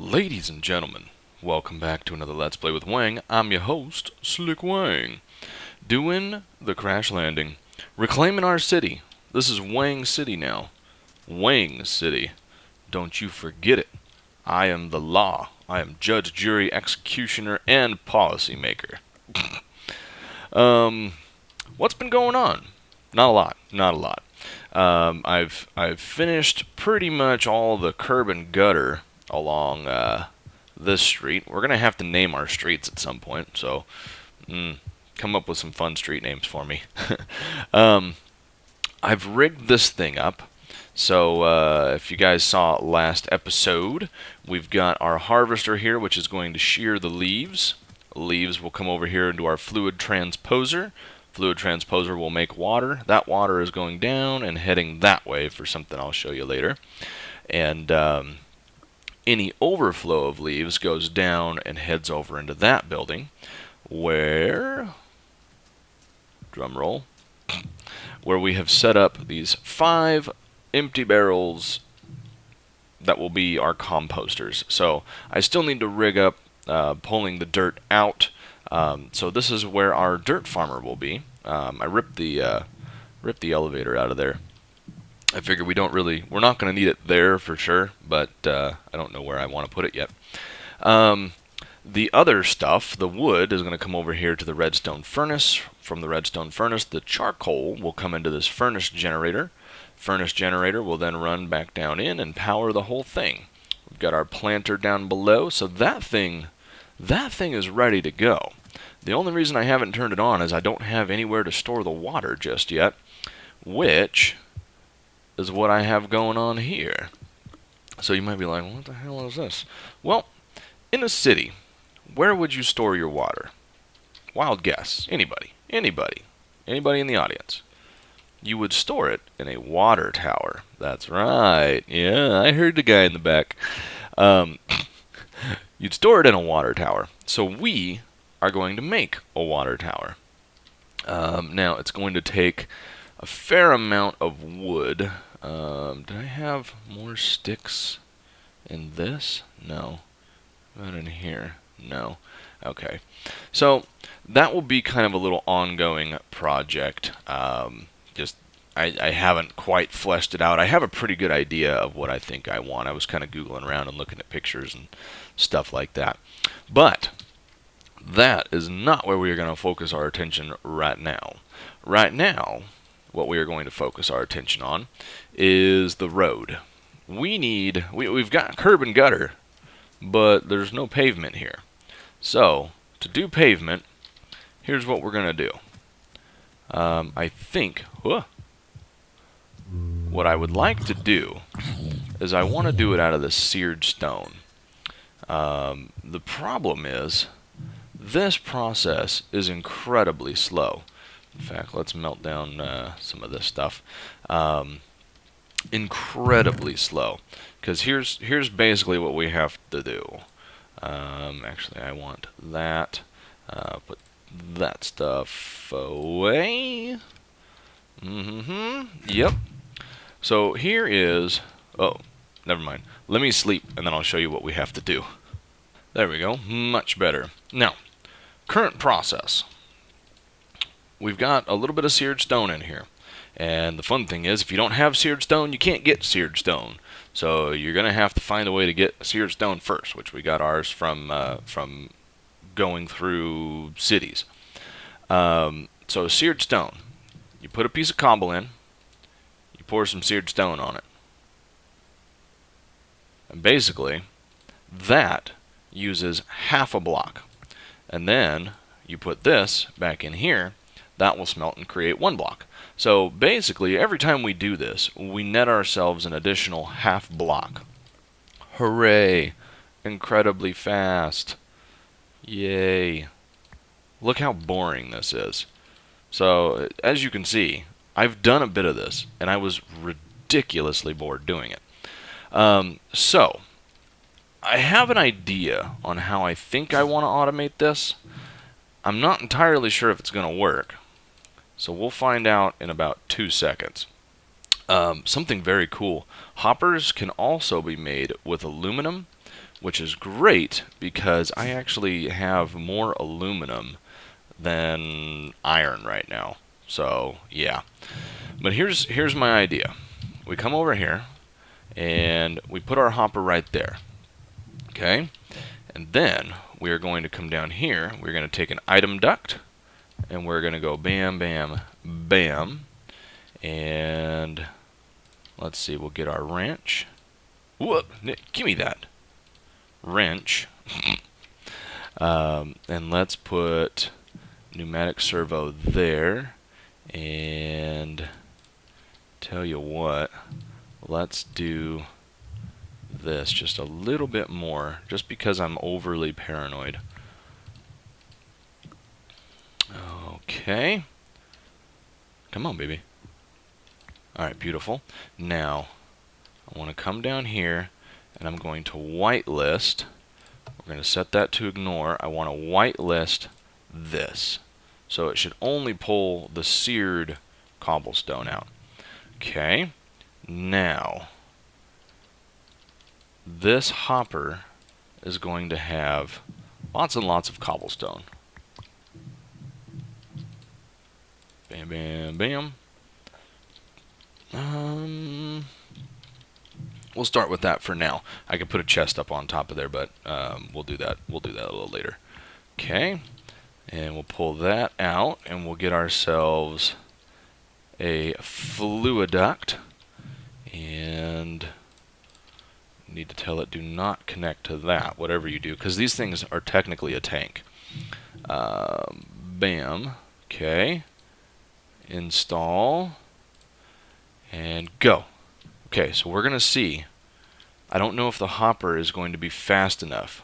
Ladies and gentlemen, welcome back to another Let's Play with Weng. I'm your host, SlickWeng. Doing the crash landing. Reclaiming our city. This is Weng City now. Weng City. Don't you forget it. I am the law. I am judge, jury, executioner, and policymaker. What's been going on? Not a lot. Not a lot. I've finished pretty much all the curb and gutter along this street. We're gonna have to name our streets at some point, so come up with some fun street names for me. I've rigged this thing up. So if you guys saw last episode, we've got our harvester here, which is going to shear the leaves. Leaves will come over here into our fluid transposer. Fluid transposer will make water. That water is going down and heading that way for something I'll show you later. And any overflow of leaves goes down and heads over into that building where, drum roll, where we have set up these 5 empty barrels that will be our composters. So I still need to rig up pulling the dirt out. So this is where our dirt farmer will be. I ripped the elevator out of there. I figure we're not going to need it there for sure, but I don't know where I want to put it yet. The other stuff, the wood, is going to come over here to the redstone furnace. From the redstone furnace, the charcoal will come into this furnace generator. Furnace generator will then run back down in and power the whole thing. We've got our planter down below, so that thing is ready to go. The only reason I haven't turned it on is I don't have anywhere to store the water just yet, which is what I have going on here. So you might be like, what the hell is this? Well, in a city, where would you store your water? Wild guess. Anybody in the audience. You would store it in a water tower. That's right. Yeah, I heard the guy in the back. You'd store it in a water tower. So we are going to make a water tower. Now, it's going to take a fair amount of wood. Did I have more sticks in this? No. Not in here. No. Okay. So that will be kind of a little ongoing project. I haven't quite fleshed it out. I have a pretty good idea of what I think I want. I was kind of Googling around and looking at pictures and stuff like that. But that is not where we are going to focus our attention right now. Right now, what we are going to focus our attention on is the road. We've got curb and gutter, but there's no pavement here. So, to do pavement, here's what we're going to do. I think what I would like to do is I want to do it out of the seared stone. The problem is this process is incredibly slow. In fact, let's melt down some of this stuff. Incredibly slow, because here's basically what we have to do. Actually, I want that. Put that stuff away. Yep. So here is... Oh, never mind. Let me sleep, and then I'll show you what we have to do. There we go. Much better. Now, current process. We've got a little bit of seared stone in here. And the fun thing is, if you don't have seared stone, you can't get seared stone. So you're going to have to find a way to get seared stone first, which we got ours from going through cities. So seared stone. You put a piece of cobble in. You pour some seared stone on it. And basically, that uses half a block. And then you put this back in here. That will smelt and create 1 block. So basically, every time we do this, we net ourselves an additional half block. Hooray! Incredibly fast. Yay. Look how boring this is. So, as you can see, I've done a bit of this, and I was ridiculously bored doing it. So, I have an idea on how I think I want to automate this. I'm not entirely sure if it's going to work. So we'll find out in about 2 seconds. Something very cool. Hoppers can also be made with aluminum which is great because I actually have more aluminum than iron right now. So yeah, but here's my idea. We come over here and we put our hopper right there. Okay, and then we are going to come down here. We're going to take an item duct and we're going to go bam, bam, bam, and let's see. We'll get our wrench. Whoop! Give me that wrench. And let's put pneumatic servo there, and tell you what, let's do this just a little bit more, just because I'm overly paranoid. Okay, come on, baby. Alright, beautiful. Now I want to come down here and I'm going to whitelist. We're going to set that to ignore. I want to whitelist this. So it should only pull the seared cobblestone out. Okay. Now, this hopper is going to have lots and lots of cobblestone. Bam, bam, bam. We'll start with that for now. I could put a chest up on top of there, but we'll do that. We'll do that a little later. Okay, and we'll pull that out, and we'll get ourselves a fluid duct, and need to tell it do not connect to that, whatever you do, because these things are technically a tank. Bam. Okay. Install. And go. Okay, so we're going to see. I don't know if the hopper is going to be fast enough.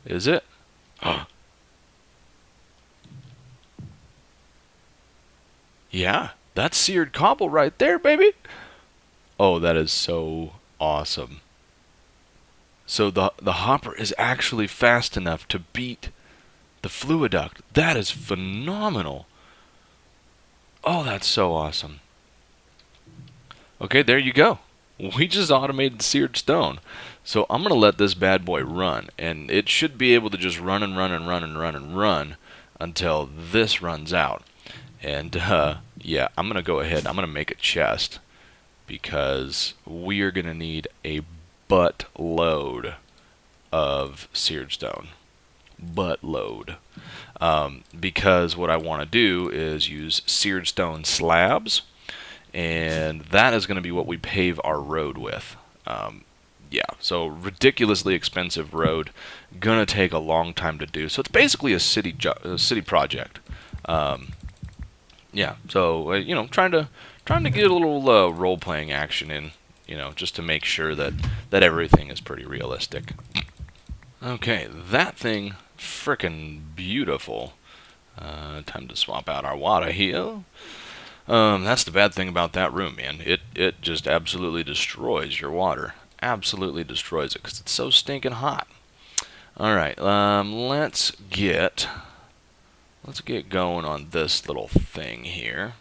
Is it? Yeah, that's seared cobble right there, baby. Oh, that is so awesome. So the hopper is actually fast enough to beat the fluid duct. That is phenomenal. Oh, that's so awesome. Okay, there you go. We just automated seared stone. So I'm going to let this bad boy run, and it should be able to just run and run and run and run and run until this runs out. And yeah, I'm going to go ahead. I'm going to make a chest because we are going to need a butt load of seared stone. Butt load. Because what I want to do is use seared stone slabs, and that is going to be what we pave our road with. Yeah, so ridiculously expensive road, gonna take a long time to do. So it's basically a city project. Yeah, so you know, trying to get a little role playing action in, you know, just to make sure that everything is pretty realistic. Okay, that thing frickin' beautiful. Time to swap out our water here. That's the bad thing about that room, man. It just absolutely destroys your water. Absolutely destroys it because it's so stinking hot. All right, let's get going on this little thing here.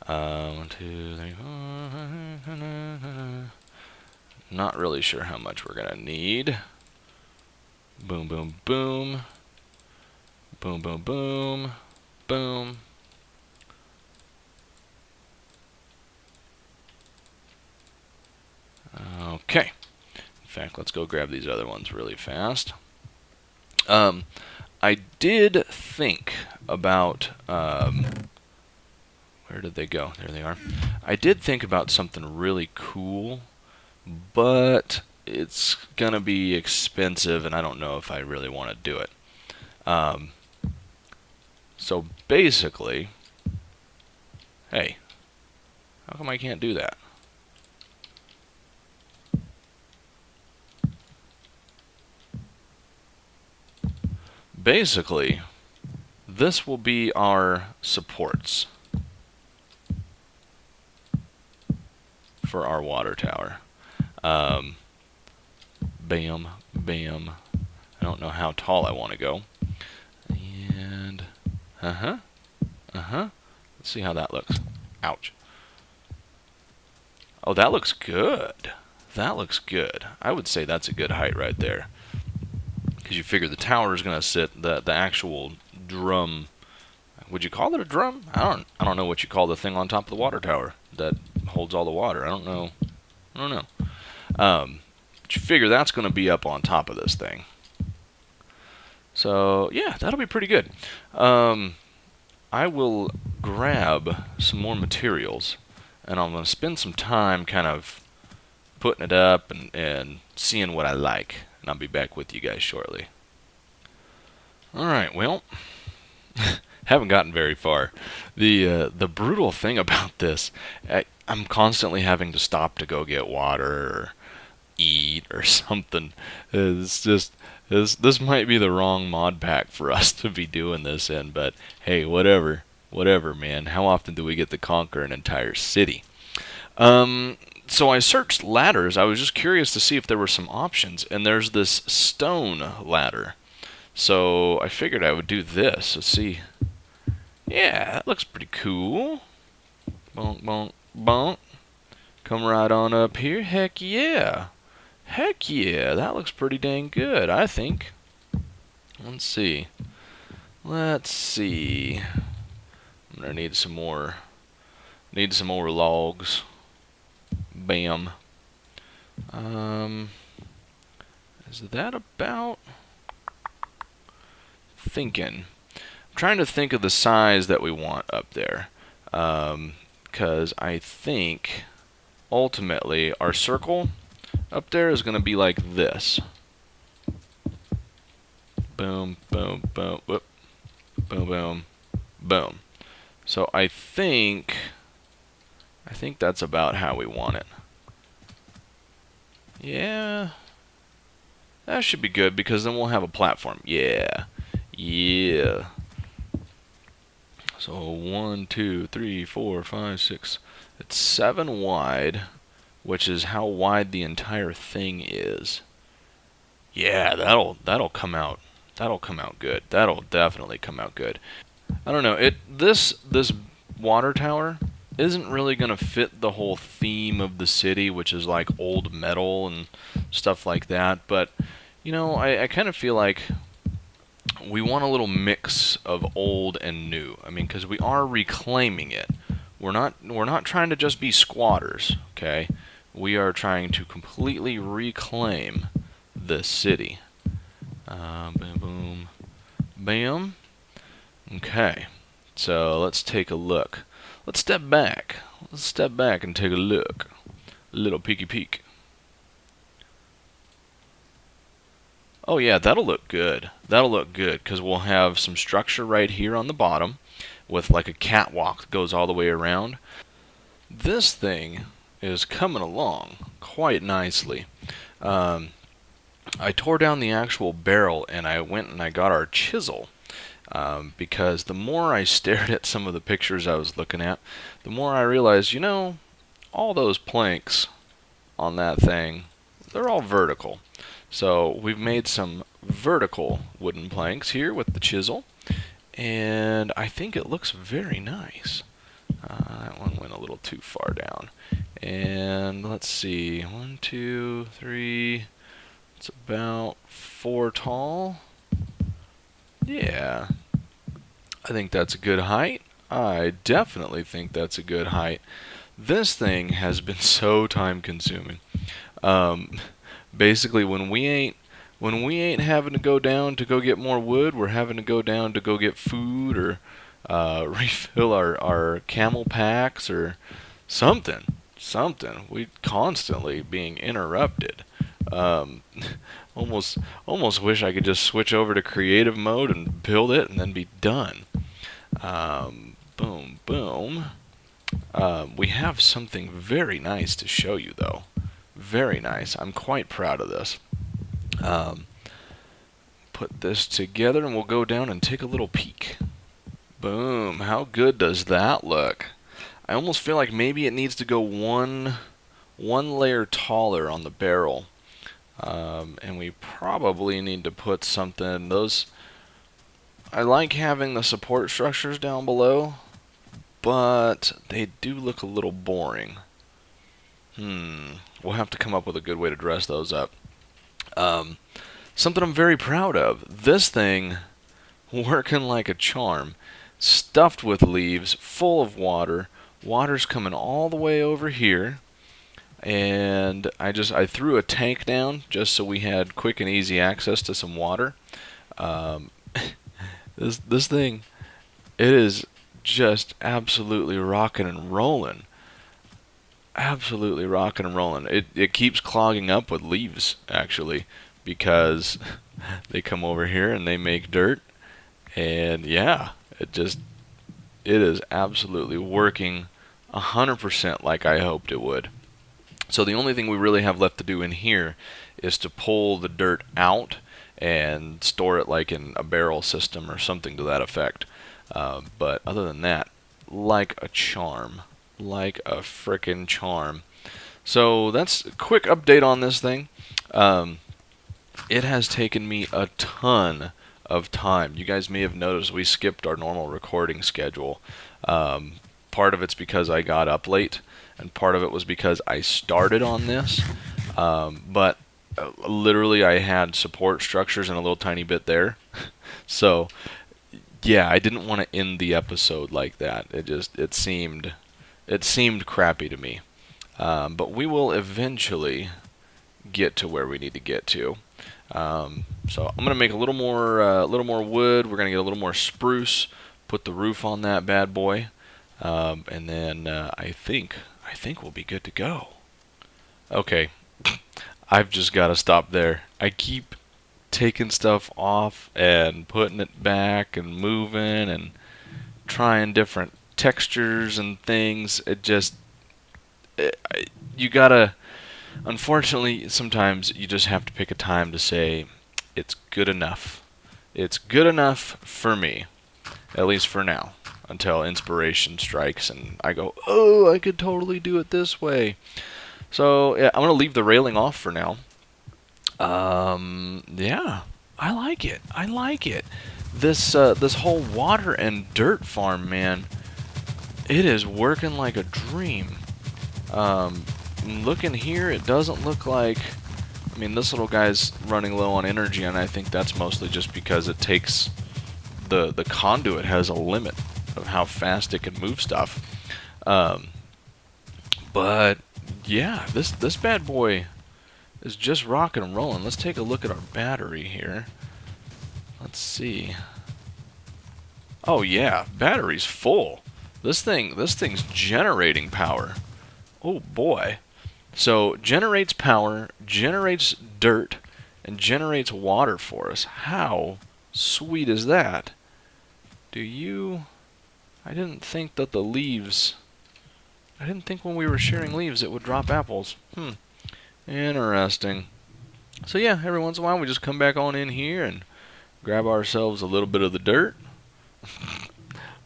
1, 2, 3, 4. Not really sure how much we're gonna need. Boom, boom, boom. Boom, boom, boom. Boom. Okay. In fact, let's go grab these other ones really fast. I did think about... where did they go? There they are. I did think about something really cool, but it's gonna be expensive, and I don't know if I really want to do it. So basically... Hey, how come I can't do that? Basically, this will be our supports for our water tower. Bam, bam. I don't know how tall I want to go. And, let's see how that looks. Ouch. Oh, that looks good. That looks good. I would say that's a good height right there. Because you figure the tower is going to sit, the actual drum. Would you call it a drum? I don't know what you call the thing on top of the water tower that holds all the water. I don't know. But you figure that's going to be up on top of this thing. So yeah, that'll be pretty good. I will grab some more materials, and I'm going to spend some time kind of putting it up and seeing what I like. And I'll be back with you guys shortly. Alright, well, haven't gotten very far. The brutal thing about this, I'm constantly having to stop to go get water or eat or something. It's just, this might be the wrong mod pack for us to be doing this in, but hey, whatever, man. How often do we get to conquer an entire city? So I searched ladders. I was just curious to see if there were some options, and there's this stone ladder. So I figured I would do this. Let's see. Yeah, that looks pretty cool. Bonk, bonk, bonk. Come right on up here. Heck yeah. Heck yeah, that looks pretty dang good, I think. Let's see. I'm gonna need some more logs. Bam. Is that about thinking? I'm trying to think of the size that we want up there. Because I think ultimately our circle up there is going to be like this. Boom, boom, boom, whoop, boom, boom, boom. So I think that's about how we want it. Yeah, that should be good because then we'll have a platform. Yeah. So 1, 2, 3, 4, 5, 6. It's 7 wide, which is how wide the entire thing is. Yeah, that'll come out. That'll come out good. That'll definitely come out good. I don't know. This water tower isn't really going to fit the whole theme of the city, which is like old metal and stuff like that. But, you know, I kind of feel like we want a little mix of old and new. I mean, because we are reclaiming it. We're not trying to just be squatters, okay? We are trying to completely reclaim the city. Boom, boom, bam. Okay, so let's take a look. Let's step back. Let's step back and take a look. A little peeky peek. Oh yeah, that'll look good. That'll look good because we'll have some structure right here on the bottom with like a catwalk that goes all the way around. This thing is coming along quite nicely. I tore down the actual barrel and I went and I got our chisel. Because the more I stared at some of the pictures I was looking at, the more I realized, you know, all those planks on that thing, they're all vertical. So we've made some vertical wooden planks here with the chisel, and I think it looks very nice. That one went a little too far down. And let's see, 1, 2, 3, it's about 4 tall. Yeah, I think that's a good height. I definitely think that's a good height. This thing has been so time consuming. Basically, when we ain't having to go down to go get more wood, we're having to go down to go get food or refill our camel packs or something. We constantly being interrupted. Almost wish I could just switch over to creative mode and build it and then be done. Boom, boom. We have something very nice to show you, though. Very nice. I'm quite proud of this. Put this together and we'll go down and take a little peek. Boom. How good does that look? I almost feel like maybe it needs to go one layer taller on the barrel. And we probably need to put something, I like having the support structures down below, but they do look a little boring. We'll have to come up with a good way to dress those up. Something I'm very proud of. This thing working like a charm. Stuffed with leaves, full of water. Water's coming all the way over here. And I threw a tank down just so we had quick and easy access to some water. Um, this thing, it is just absolutely rocking and rolling. Absolutely rocking and rolling. It keeps clogging up with leaves, actually, because they come over here and they make dirt. And yeah, it is absolutely working 100% like I hoped it would. So the only thing we really have left to do in here is to pull the dirt out and store it like in a barrel system or something to that effect. But other than that, like a charm. Like a frickin' charm. So that's a quick update on this thing. It has taken me a ton of time. You guys may have noticed we skipped our normal recording schedule. Part of it's because I got up late, and part of it was because I started on this. But literally I had support structures and a little tiny bit there. So yeah, I didn't want to end the episode like that. It seemed crappy to me. But we will eventually get to where we need to get to. So I'm gonna make a little more wood. We're gonna get a little more spruce. Put the roof on that bad boy, and then I think we'll be good to go. Okay, I've just got to stop there. I keep taking stuff off and putting it back and moving and trying different textures and things. You gotta, unfortunately, sometimes you just have to pick a time to say, it's good enough. It's good enough for me, at least for now, until inspiration strikes and I go, oh, I could totally do it this way. So yeah, I'm gonna leave the railing off for now. Yeah, I like it. I like it. This whole water and dirt farm, man, it is working like a dream. Looking here, it doesn't look like... I mean, this little guy's running low on energy, and I think that's mostly just because it takes... The conduit has a limit of how fast it can move stuff. But, yeah, this bad boy is just rocking and rolling. Let's take a look at our battery here. Let's see. Oh, yeah, battery's full. This thing's generating power. Oh, boy. So, generates power, generates dirt, and generates water for us. How sweet is that? I didn't think that the leaves... I didn't think when we were sharing leaves it would drop apples. Interesting. So yeah, every once in a while we just come back on in here and grab ourselves a little bit of the dirt.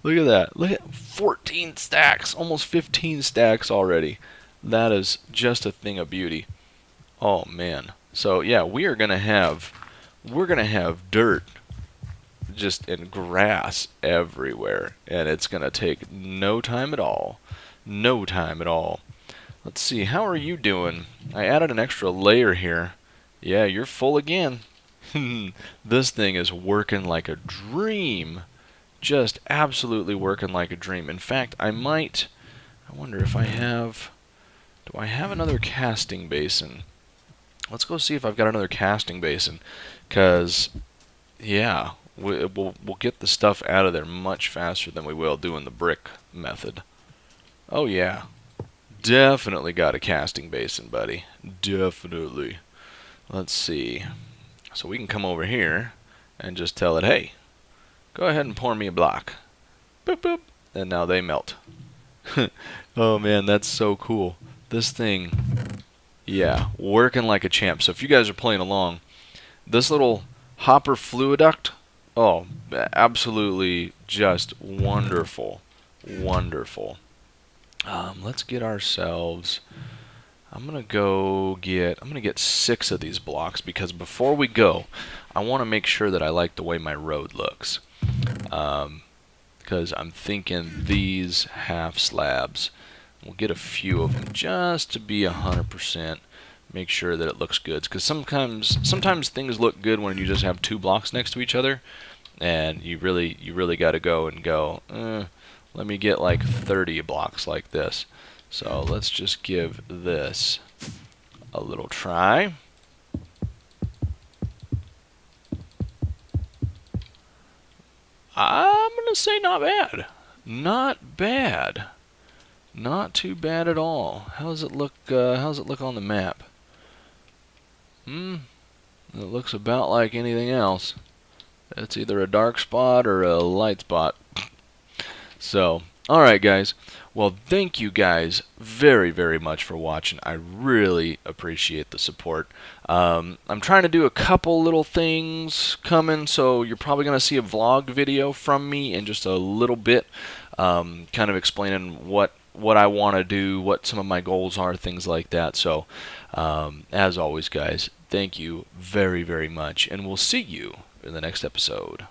Look at that. Look at 14 stacks, almost 15 stacks already. That is just a thing of beauty. Oh man. So yeah, we're gonna have dirt just in grass everywhere, and it's gonna take no time at all. No time at all. Let's see, how are you doing? I added an extra layer here. Yeah, you're full again. This thing is working like a dream. Just absolutely working like a dream. In fact, I wonder if I have... Do I have another casting basin? Let's go see if I've got another casting basin. Because, yeah, we'll get the stuff out of there much faster than we will doing the brick method. Oh, yeah. Definitely got a casting basin, buddy. Definitely. Let's see. So we can come over here and just tell it, hey, go ahead and pour me a block. Boop, boop. And now they melt. Oh, man, that's so cool. This thing, yeah, working like a champ. So if you guys are playing along, this little hopper fluiduct, oh, absolutely just wonderful. Wonderful. Let's get ourselves... I'm gonna get 6 of these blocks, because before we go, I want to make sure that I like the way my road looks. Because I'm thinking these half slabs We'll get a few of them just to be 100%. Make sure that it looks good, because sometimes things look good when you just have 2 blocks next to each other, and you really got to go. Let me get like 30 blocks like this. So let's just give this a little try. I'm gonna say not bad. Not bad. Not too bad at all. How does it look? How does it look on the map? It looks about like anything else. It's either a dark spot or a light spot. So, alright guys. Well, thank you guys very, very much for watching. I really appreciate the support. I'm trying to do a couple little things coming, so you're probably going to see a vlog video from me in just a little bit, kind of explaining what I want to do, what some of my goals are, things like that. So, as always, guys, thank you very, very much, and we'll see you in the next episode.